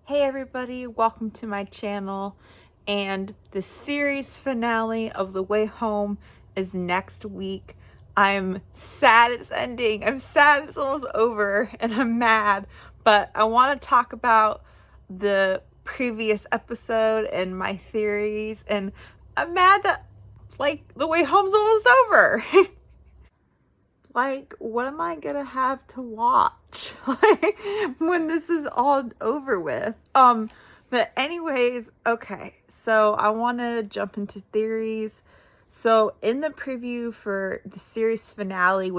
Hey everybody, welcome to my channel. And the series finale of The Way Home is next week. I'm sad it's ending. I'm sad it's almost over and I'm mad. But I want to talk about the previous episode and my theories. And I'm mad that The Way Home's almost over. What am I gonna have to watch when this is all over with? But anyways, okay, so I want to jump into theories. So in the preview for the series finale,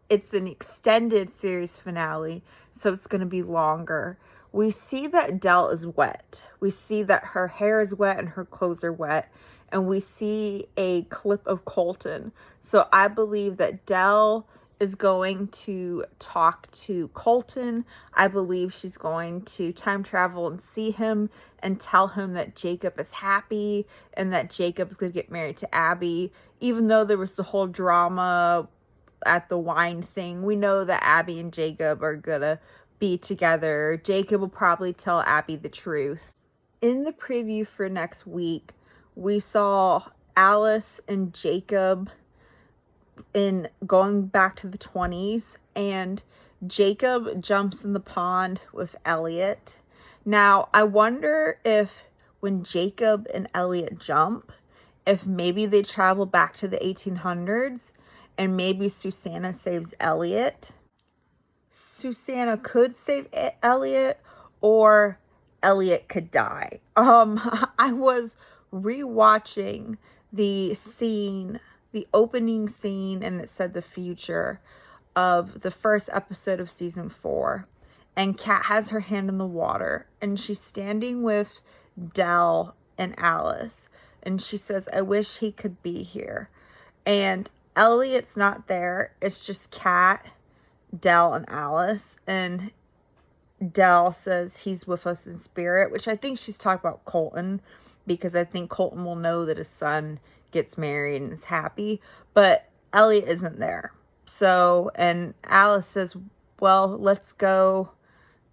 it's an extended series finale, so it's going to be longer. We see that Dell is wet. We see that her hair is wet and her clothes are wet. And we see a clip of Colton. So I believe that Dell is going to talk to Colton. I believe she's going to time travel and see him and tell him that Jacob is happy and that Jacob's going to get married to Abby. Even though there was the whole drama at the wine thing, we know that Abby and Jacob are going to be together. Jacob will probably tell Abby the truth. In the preview for next week, we saw Alice and Jacob in going back to the 20s, and Jacob jumps in the pond with Elliot. Now, I wonder if when Jacob and Elliot jump, if maybe they travel back to the 1800s and maybe Susanna saves Elliot. Susanna could save Elliot, or Elliot could die. I was rewatching the opening scene, and it said the future of the first episode of season 4. And Kat has her hand in the water, and she's standing with Dell and Alice. And she says, "I wish he could be here." And Elliot's not there. It's just Kat, Dell, and Alice. And Dell says he's with us in spirit, which I think she's talking about Colton, because I think Colton will know that his son gets married and is happy, but Elliot isn't there. So, and Alice says, "Well, let's go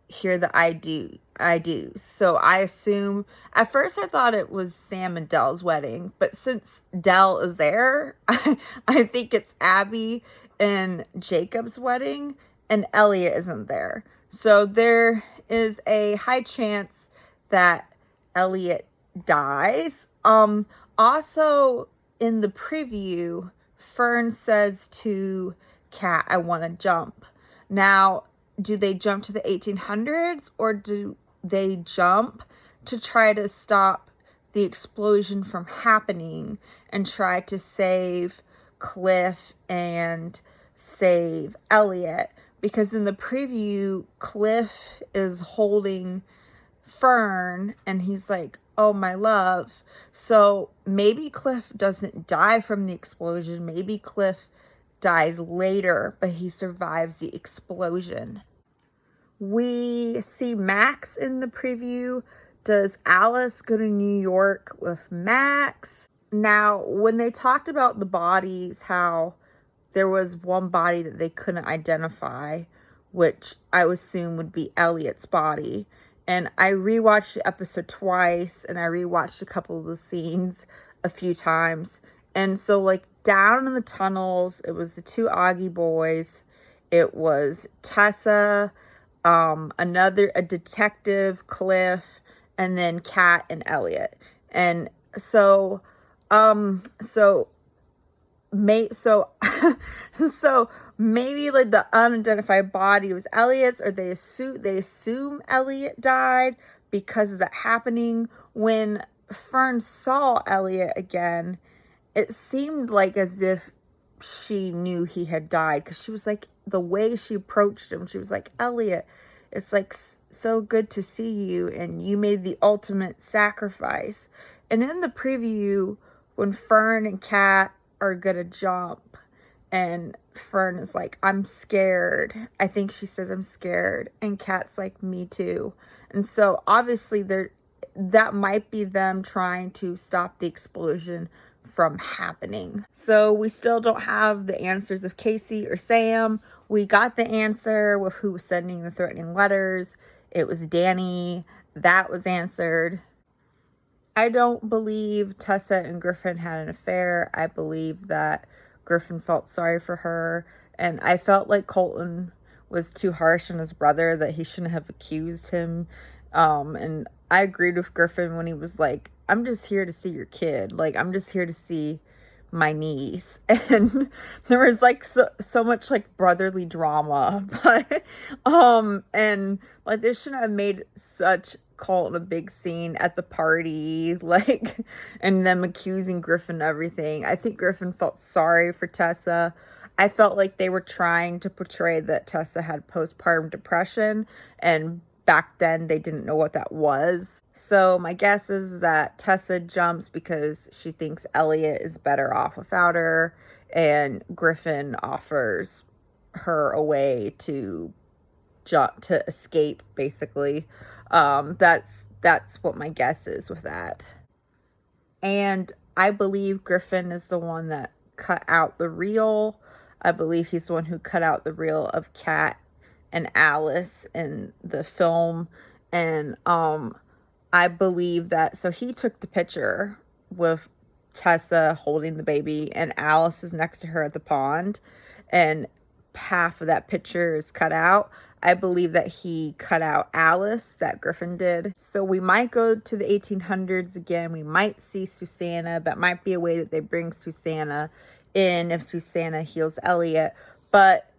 hear the I do." So I assume, at first I thought it was Sam and Dell's wedding, but since Dell is there, I think it's Abby and Jacob's wedding, and Elliot isn't there. So there is a high chance that Elliot dies. Also in the preview, Fern says to Kat, "I want to jump." Now, do they jump to the 1800s, or do they jump to try to stop the explosion from happening and try to save Cliff and save Elliot? Because in the preview, Cliff is holding Fern and he's like, "Oh, my love." So maybe Cliff doesn't die from the explosion. Maybe Cliff dies later, but he survives the explosion. We see Max in the preview. Does Alice go to New York with Max? Now, when they talked about the bodies, how there was one body that they couldn't identify, which I would assume would be Elliot's body. And I rewatched the episode twice, and I rewatched a couple of the scenes a few times. And so, down in the tunnels, it was the two Augie boys. It was Tessa, a detective, Cliff, and then Kat and Elliot. And so maybe the unidentified body was Elliot's, or they assume Elliot died because of that happening. When Fern saw Elliot again, it seemed as if she knew he had died, because she was the way she approached him, she was like, "Elliot, it's so good to see you, and you made the ultimate sacrifice." And in the preview, when Fern and Kat are gonna jump, and Fern is like, "I'm scared." I think she says, "I'm scared." And Kat's like, "Me too." And so obviously that might be them trying to stop the explosion from happening. So we still don't have the answers of Casey or Sam. We got the answer with who was sending the threatening letters. It was Danny. that was answered. I don't believe Tessa and Griffin had an affair. I believe that Griffin felt sorry for her. And I felt like Colton was too harsh on his brother, that he shouldn't have accused him. And I agreed with Griffin when he was like, I'm just here to see your kid. Like, I'm just here to see my niece. And there was like so much like brotherly drama. But and like they shouldn't have made such Colton a big scene at the party, like, and them accusing Griffin of everything. I think Griffin felt sorry for Tessa. I felt like they were trying to portray that Tessa had postpartum depression, and back then they didn't know what that was. So my guess is that Tessa jumps because she thinks Elliot is better off without her, and Griffin offers her a way to escape, basically. That's what my guess is with that. And I believe Griffin is the one that cut out the reel. I believe he's the one who cut out the reel of Kat and Alice in the film. And I believe that, so he took the picture with Tessa holding the baby, and Alice is next to her at the pond, and half of that picture is cut out. I believe that he cut out Alice, that Griffin did. So we might go to the 1800s again. We might see Susanna. That might be a way that they bring Susanna in if Susanna heals Elliot. But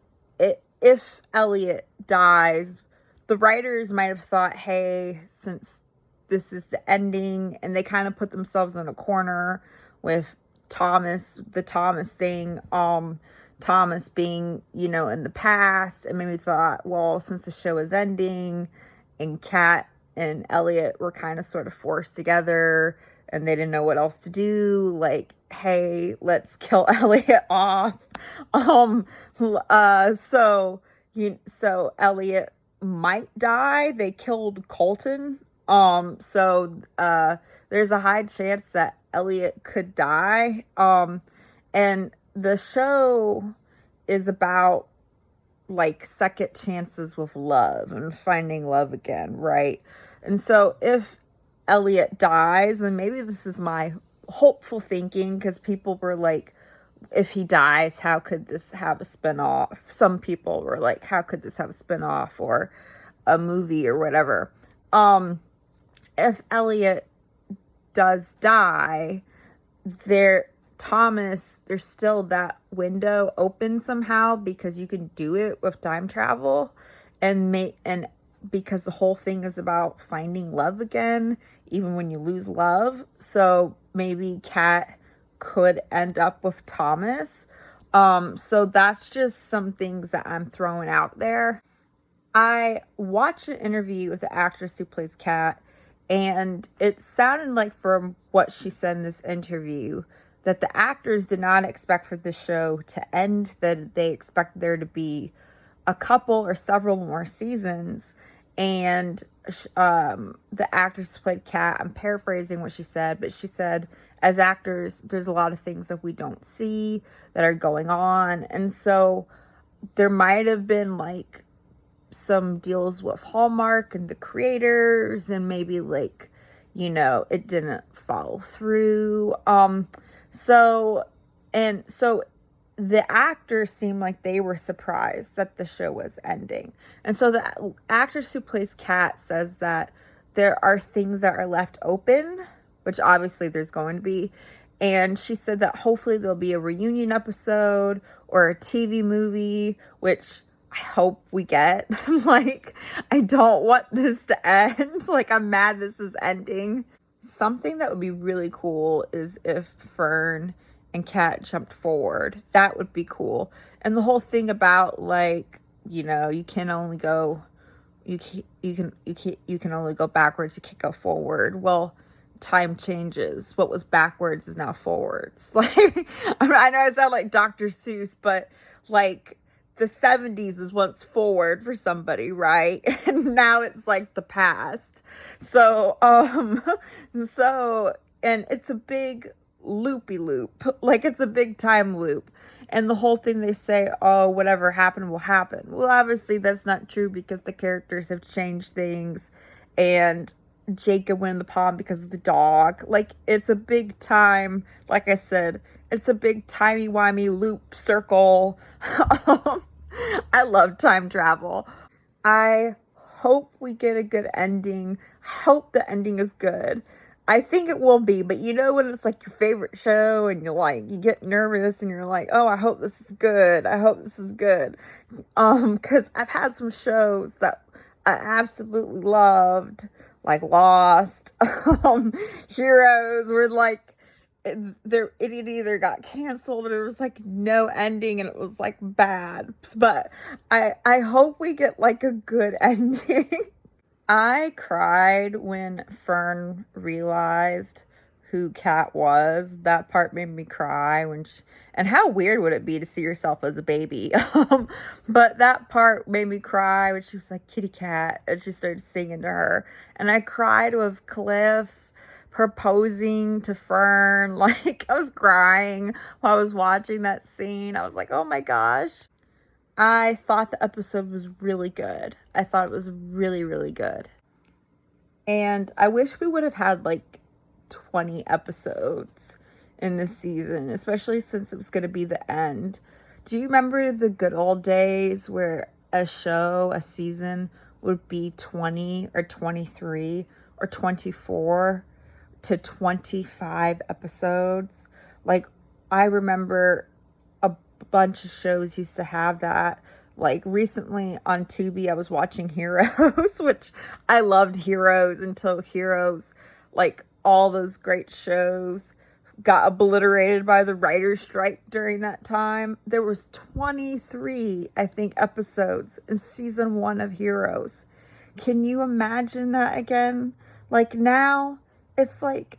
if Elliot dies, the writers might have thought, hey, since this is the ending, and they kind of put themselves in a corner with Thomas, the Thomas thing, Thomas being, you know, in the past, and maybe thought, well, since the show is ending and Kat and Elliot were kind of sort of forced together and they didn't know what else to do, like, hey, let's kill Elliot off. So Elliot might die. They killed Colton. So there's a high chance that Elliot could die. And the show is about like second chances with love and finding love again, right? And so if Elliot dies, and maybe this is my hopeful thinking, because people were like, if he dies, how could this have a spinoff? Some people were like, how could this have a spinoff or a movie or whatever? If Elliot does die, there's still that window open somehow, because you can do it with time travel, and because the whole thing is about finding love again, even when you lose love. So maybe Kat could end up with Thomas. So that's just some things that I'm throwing out there. I watched an interview with the actress who plays Kat, and it sounded like, from what she said in this interview, that the actors did not expect for the show to end, that they expected there to be a couple or several more seasons. And the actress who played Kat, I'm paraphrasing what she said, but she said, as actors, there's a lot of things that we don't see that are going on. And so there might have been like some deals with Hallmark and the creators, and maybe like, you know, it didn't follow through. So the actors seemed like they were surprised that the show was ending. And so the actress who plays Kat says that there are things that are left open, which obviously there's going to be. And she said that hopefully there'll be a reunion episode or a TV movie, which I hope we get. Like, I don't want this to end. Like, I'm mad this is ending. Something that would be really cool is if Fern and Kat jumped forward. That would be cool. And the whole thing about, like, you know, you can only go backwards, you can't go forward. Well, time changes. What was backwards is now forwards. Like, I know I sound like Dr. Seuss, but like, the 70s is once forward for somebody, right? And now it's like the past. So, and it's a big loopy-loop. Like, it's a big time loop. And the whole thing, they say, oh, whatever happened will happen. Well, obviously that's not true, because the characters have changed things. And Jacob went in the pond because of the dog. Like, it's a big time, like I said, it's a big timey-wimey loop circle. I love time travel. I hope we get a good ending. I hope the ending is good. I think it will be, but you know when it's like your favorite show and you're like, you get nervous and you're like, oh, I hope this is good. I hope this is good. Because I've had some shows that I absolutely loved, like Lost, Heroes, where like it either got canceled or there was like no ending and it was like bad. But I hope we get like a good ending. I cried when Fern realized who Kat was. That part made me cry and how weird would it be to see yourself as a baby? But that part made me cry when she was like, Kitty Cat, and she started singing to her. And I cried with Cliff proposing to Fern. Like, I was crying while I was watching that scene. I was like, oh my gosh. I thought the episode was really good. I thought it was really, really good. And I wish we would have had like 20 episodes in this season, especially since it was going to be the end. Do you remember the good old days where a season would be 20 or 23 or 24 to 25 episodes? Like, I remember bunch of shows used to have that. Like, recently on Tubi I was watching Heroes, which I loved Heroes until Heroes, like all those great shows, got obliterated by the writer's strike during that time. There was 23, I think, episodes in season 1 of Heroes. Can you imagine that again? Like, now it's like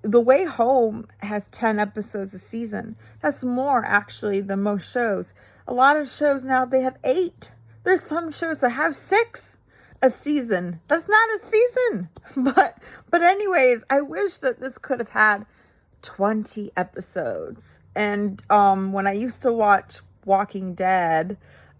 The Way Home has 10 episodes a season. That's more, actually, than most shows. A lot of shows now, they have 8. There's some shows that have 6 a season. That's not a season. But anyways, I wish that this could have had 20 episodes. And when I used to watch Walking Dead,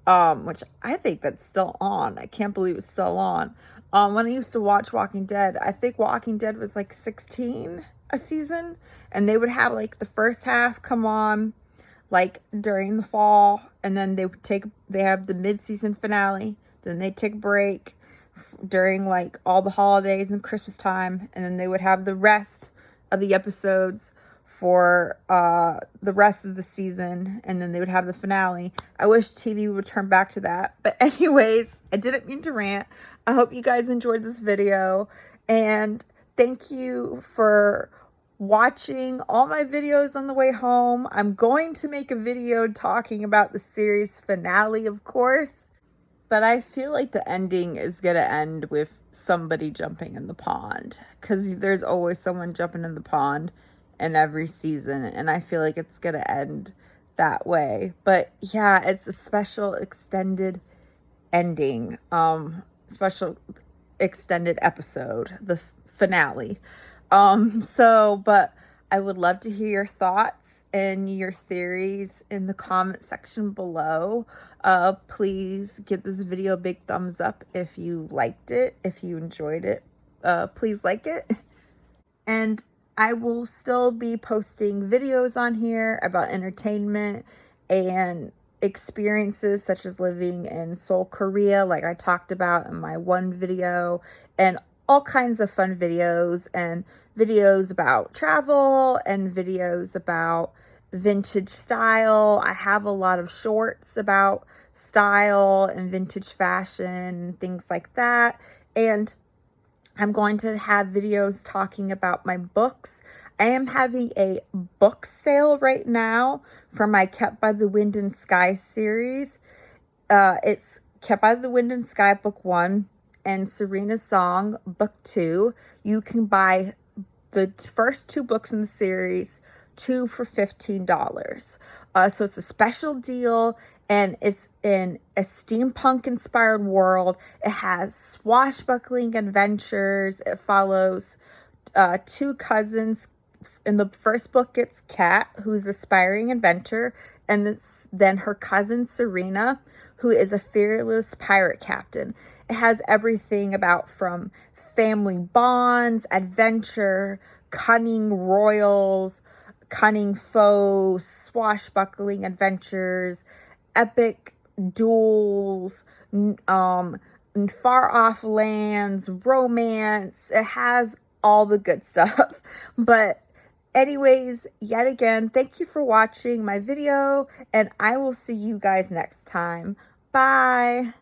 which I think that's still on. I can't believe it's still on. When I used to watch Walking Dead, I think Walking Dead was like 16 a season, and they would have like the first half come on like during the fall, and then they have the mid-season finale, then they take a break during like all the holidays and Christmas time, and then they would have the rest of the episodes for the rest of the season, and then they would have the finale. I wish TV would turn back to that. But anyways, I didn't mean to rant. I hope you guys enjoyed this video, and thank you for watching all my videos on the way home. I'm going to make a video talking about the series finale, of course, but I feel like the ending is going to end with somebody jumping in the pond, because there's always someone jumping in the pond in every season, and I feel like it's going to end that way. But yeah, it's a special extended ending, special extended episode, the finale. But I would love to hear your thoughts and your theories in the comment section below. Please give this video a big thumbs up if you liked it, if you enjoyed it. Please like it. And I will still be posting videos on here about entertainment and experiences such as living in Seoul, Korea, like I talked about in my one video, and all kinds of fun videos, and videos about travel, and videos about vintage style. I have a lot of shorts about style and vintage fashion, things like that. And I'm going to have videos talking about my books. I am having a book sale right now for my Kept by the Wind and Sky series. It's Kept by the Wind and Sky book 1 and Serena's Song book 2. You can buy the first 2 books in the series, 2 for $15. So it's a special deal, and it's in a steampunk inspired world. It has swashbuckling adventures. It follows 2 cousins. In the first book, it's Kat, who's an aspiring inventor, and then her cousin Serena, who is a fearless pirate captain. It has everything about from family bonds, adventure, cunning royals, cunning foes, swashbuckling adventures, epic duels, far off lands, romance. It has all the good stuff. But anyways, yet again, thank you for watching my video, and I will see you guys next time. Bye.